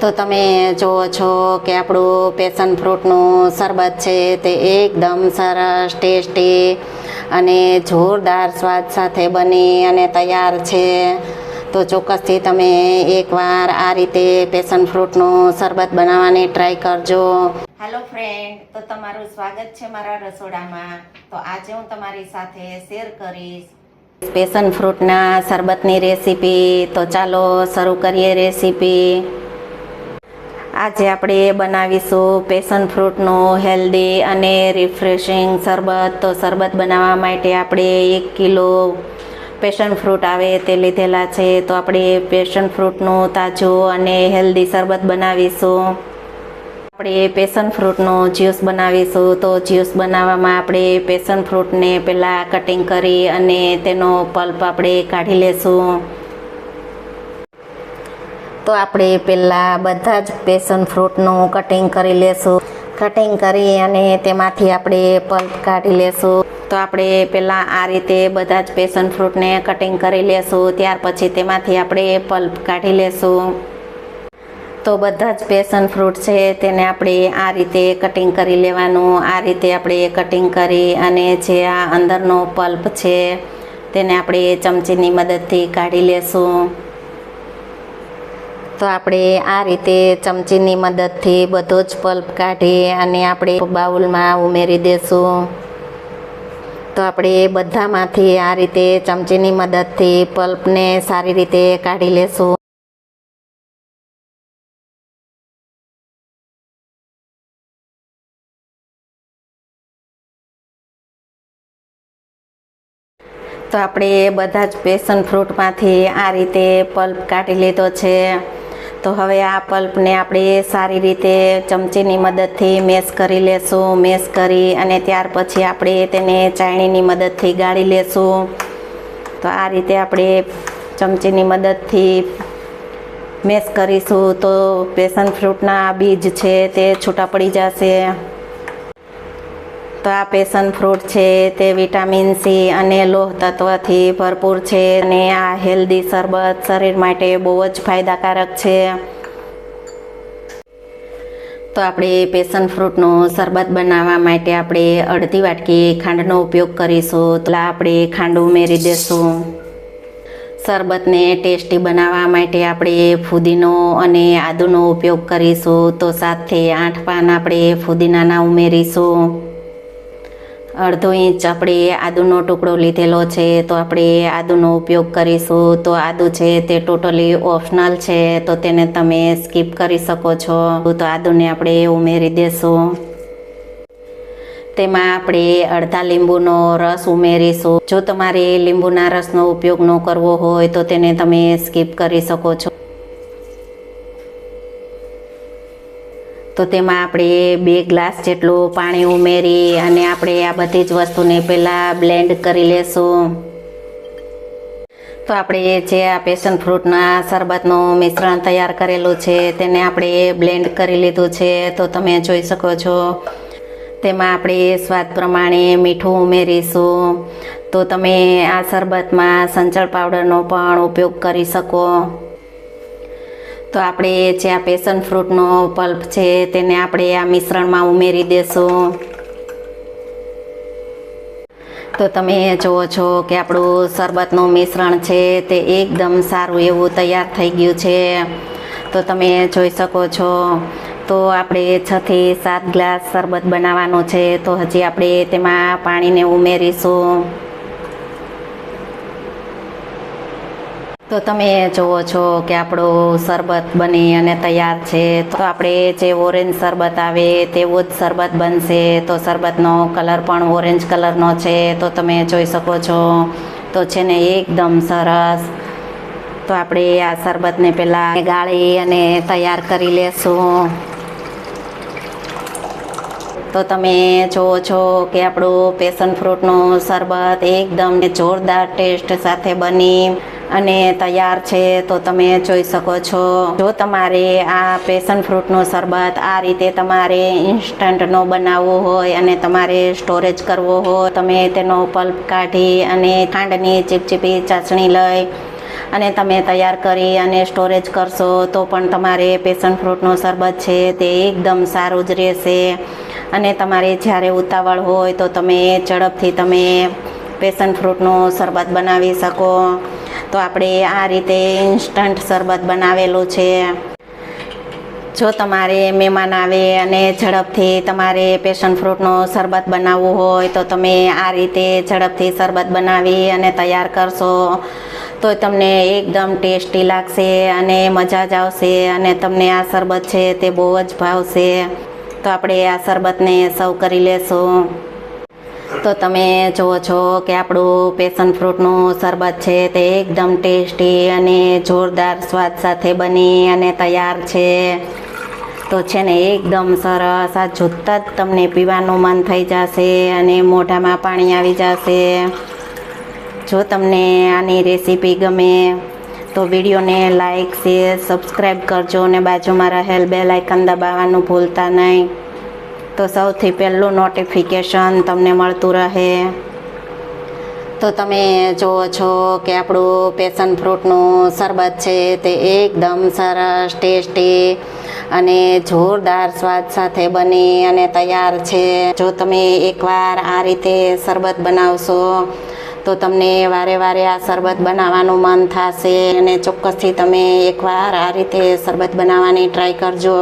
તો તમે જુઓ છો કે આપણું પેશન ફ્રૂટનું શરબત છે તે એકદમ સરસ ટેસ્ટી અને જોરદાર સ્વાદ સાથે બની અને તૈયાર છે. તો ચોક્કસથી તમે એકવાર આ રીતે પેશન ફ્રૂટનું શરબત બનાવવાની ટ્રાય કરજો. હેલો ફ્રેન્ડ, તો તમારું સ્વાગત છે મારા રસોડામાં. તો આજે હું તમારી સાથે શેર કરીશ પેશન ફ્રૂટના શરબતની રેસીપી. તો ચાલો શરૂ કરીએ રેસીપી. આજે આપણે બનાવીશું પેશન ફ્રૂટનું હેલ્ધી અને રિફ્રેશિંગ શરબત. તો શરબત બનાવવા માટે આપણે 1 કિલો પેશન ફ્રૂટ આવે તે લીધેલા છે. તો આપણે પેશન ફ્રૂટનું તાજું અને હેલ્ધી શરબત બનાવીશું. આપણે પેશન ફ્રૂટનું જ્યુસ બનાવીશું. તો જ્યુસ બનાવવામાં આપણે પેશન ફ્રૂટને પહેલાં કટિંગ કરી અને તેનો પલ્પ આપણે કાઢી લેશું. તો આપણે પહેલાં બધા જ પેશન ફ્રૂટનું કટિંગ કરી લેશું. કટિંગ કરી અને તેમાંથી આપણે પલ્પ કાઢી લેશું. તો આપણે પહેલાં આ રીતે બધા જ પેશન ફ્રૂટને કટિંગ કરી લેશું. ત્યાર પછી તેમાંથી આપણે પલ્પ કાઢી લેશું. તો બધા જ પેશન ફ્રૂટ છે તેને આપણે આ રીતે કટિંગ કરી લેવાનું. આ રીતે આપણે કટિંગ કરી અને જે આ અંદરનો પલ્પ છે તેને આપણે ચમચીની મદદથી કાઢી લેશું. તો આપણે આ રીતે ચમચીની મદદથી બધો જ પલ્પ કાઢી અને આપણે બાઉલમાં ઉમેરી દેશું. તો આપણે બધામાંથી આ રીતે ચમચીની મદદથી પલ્પને સારી રીતે કાઢી લેશું. તો આપણે બધા જ પેશન ફ્રૂટમાંથી આ રીતે પલ્પ કાઢી લીધો છે. તો હવે આ પલ્પને આપણે સારી રીતે ચમચીની મદદથી મેશ કરી લેશું. મેશ કરી અને ત્યાર પછી આપણે તેને ચાળણીની મદદથી ગાળી લેશું. તો આ રીતે આપણે ચમચીની મદદથી મેશ કરીશું તો પેશન ફ્રૂટના બીજ છે તે છૂટા પડી જશે. તો આ પેશન ફ્રૂટ છે તે વિટામિન સી અને લોહ તત્વથી ભરપૂર છે અને આ હેલ્ધી શરબત શરીર માટે બહુ જ ફાયદાકારક છે. તો આપણે પેશન ફ્રૂટનું શરબત બનાવવા માટે આપણે અડધી વાટકી ખાંડનો ઉપયોગ કરીશું. તો આપણે ખાંડ ઉમેરી દઈશું. શરબતને ટેસ્ટી બનાવવા માટે આપણે ફુદીનો અને આદુનો ઉપયોગ કરીશું. તો 7 થી 8 પાન આપણે ફુદીનાના ઉમેરીશું. અડધો ઇંચ આપણે આદુનો ટુકડો લીધેલો છે તો આપણે આદુનો ઉપયોગ કરીશું. તો આદુ છે તે ટોટલી ઓપ્શનલ છે તો તેને તમે સ્કીપ કરી શકો છો. તો આદુને આપણે ઉમેરી દેશું. તેમાં આપણે અડધા લીંબુનો રસ ઉમેરીશું. જો તમારે લીંબુના રસનો ઉપયોગ ન કરવો હોય તો તેને તમે સ્કીપ કરી શકો છો. તો તેમાં આપણે 2 ગ્લાસ જેટલું પાણી ઉમેરી અને આપણે આ બધી જ વસ્તુને પહેલાં બ્લેન્ડ કરી લેશું. તો આપણે જે આ પેશન ફ્રૂટના શરબતનું મિશ્રણ તૈયાર કરેલું છે તેને આપણે બ્લેન્ડ કરી લીધું છે. તો તમે જોઈ શકો છો તેમાં આપણે સ્વાદ પ્રમાણે મીઠું ઉમેરીશું. તો તમે આ શરબતમાં સંચળ પાવડરનો પણ ઉપયોગ કરી શકો. તો આપણે જે આ પેશન ફ્રૂટનો પલ્પ છે તેને આપણે આ મિશ્રણમાં ઉમેરી દેશું. તો તમે જુઓ છો કે આપણું શરબતનું મિશ્રણ છે તે એકદમ સારું એવું તૈયાર થઈ ગયું છે. તો તમે જોઈ શકો છો. તો આપણે 6 થી 7 ગ્લાસ શરબત બનાવવાનું છે. તો હજી આપણે તેમાં પાણીને ઉમેરીશું. તો તમે જુઓ છો કે આપણું શરબત બની અને તૈયાર છે. તો આપણે જે ઓરેન્જ શરબત આવે તેવો જ શરબત બનશે. તો શરબતનો કલર પણ ઓરેન્જ કલરનો છે. તો તમે જોઈ શકો છો. તો છે ને એકદમ સરસ. તો આપણે આ શરબતને પહેલાં ગાળી અને તૈયાર કરી લેશું. તો તમે જુઓ છો કે આપણું પેશન ફ્રૂટનું શરબત એકદમ જોરદાર ટેસ્ટ સાથે બની અને તૈયાર છે. તો તમે જોઈ શકો છો. જો તમારે આ પેશન ફ્રૂટનું શરબત આ રીતે તમારે ઇન્સ્ટન્ટનો બનાવવો હોય અને તમારે સ્ટોરેજ કરવો હોય તમે તેનો પલ્પ કાઢી અને ખાંડની ચીપચીપી ચાસણી લઈ અને તમે તૈયાર કરી અને સ્ટોરેજ કરશો તો પણ તમારે પેશન ફ્રૂટનું શરબત છે તે એકદમ સારું જ રહેશે. અને તમારે જ્યારે ઉતાવળ હોય તો તમે ઝડપથી પેશન ફ્રૂટનું શરબત બનાવી શકો. તો આપણે આ રીતે ઇન્સ્ટન્ટ શરબત બનાવેલું છે. જો તમારે મહેમાન આવે અને ઝડપથી તમારે પેશન ફ્રૂટનું શરબત બનાવવું હોય તો તમે આ રીતે ઝડપથી શરબત બનાવી અને તૈયાર કરશો તો તમને એકદમ ટેસ્ટી લાગશે અને મજા જ આવશે અને તમને આ શરબત છે તે બહુ જ ભાવશે. તો આપણે આ શરબતને સર્વ કરી લેશું. તો તમે જુઓ છો કે આપણું પેશન ફ્રૂટનું શરબત છે તે એકદમ ટેસ્ટી અને જોરદાર સ્વાદ સાથે બની અને તૈયાર છે. તો છે ને એકદમ સરસ, આ જોતાં જ તમને પીવાનું મન થઈ જશે અને મોઢામાં પાણી આવી જશે. જો તમને આની રેસીપી ગમે તો વિડીયોને લાઈક, શેર, સબસ્ક્રાઈબ કરજો અને બાજુમાં રહેલ બેલ આઇકન દબાવવાનું ભૂલતા નહીં. તો સૌથી પહેલું નોટિફિકેશન તમને મળતું રહે. તો તમે જુઓ છો કે આપણું પેશન ફ્રૂટનું શરબત છે તે એકદમ સરસ, ટેસ્ટી અને જોરદાર સ્વાદ સાથે બની અને તૈયાર છે. જો તમે એકવાર આ રીતે શરબત બનાવશો તો તમને વારે વારે આ શરબત બનાવવાનું મન થશે અને ચોક્કસથી તમે એકવાર આ રીતે શરબત બનાવવાની ટ્રાય કરજો.